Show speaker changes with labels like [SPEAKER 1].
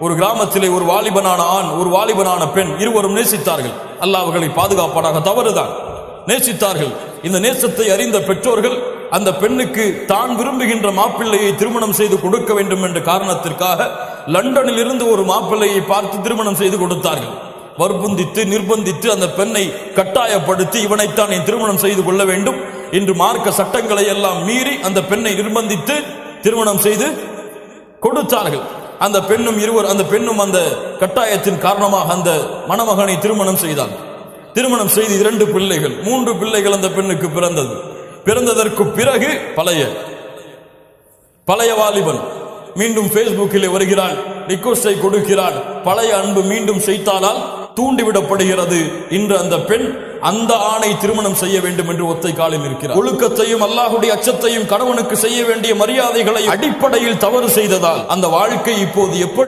[SPEAKER 1] ஒரு கிராமத்திலே ஒரு வாலிபனான ஆண், ஒரு வாலிபனான பெண் இருவரும் நேசித்தார்கள். அல்லாஹ் அவர்களை பாதுகாப்பானாக. தவறுதான், நேசித்தார்கள். இந்த நேசத்தை அறிந்த பெற்றோர்கள் அந்த பெண்ணுக்கு தான் விரும்புகின்ற மாப்பிள்ளையை திருமணம் செய்து கொடுக்க வேண்டும் என்ற காரணத்திற்காக லண்டனில் இருந்து ஒரு மாப்பிள்ளையை பார்த்து திருமணம் செய்து கொடுத்தார்கள். வற்புந்தித்து நிர்பந்தித்து அந்த பெண்ணை கட்டாயப்படுத்தி இவனைத்தான் நீ திருமணம் செய்து கொள்ள வேண்டும் என்று மார்க்க சட்டங்களை எல்லாம் மீறி அந்த பெண்ணை நிர்பந்தித்து திருமணம் செய்து கொடுத்தார்கள். அந்த பெண்ணும் அந்த கட்டாயத்தின் காரணமாக அந்த மணமகனை திருமணம் செய்தார். திருமணம் செய்து 2 பிள்ளைகள், 3 பிள்ளைகள் அந்த பெண்ணுக்கு பிறந்தது. பிறந்ததற்கு பிறகு பழைய வாலிபன் மீண்டும் பேஸ்புக்கில் வருகிறான், ரிக்வெஸ்டை கொடுக்கிறான். பழைய அன்பு மீண்டும் செய்தாலால் தூண்டிவிடப்படுகிறது. இன்று அந்த பெண் அந்த ஆணை திருமணம் செய்ய வேண்டும் என்று ஒத்தை காலில் இருக்கிறார். ஒழுக்கத்தையும் அல்லாஹ்வுடைய அச்சத்தையும் கணவனுக்கு செய்ய வேண்டிய மரியாதைகளை அடிப்படையில் தவறு செய்ததால் அந்த வாழ்க்கை இப்போது எப்படி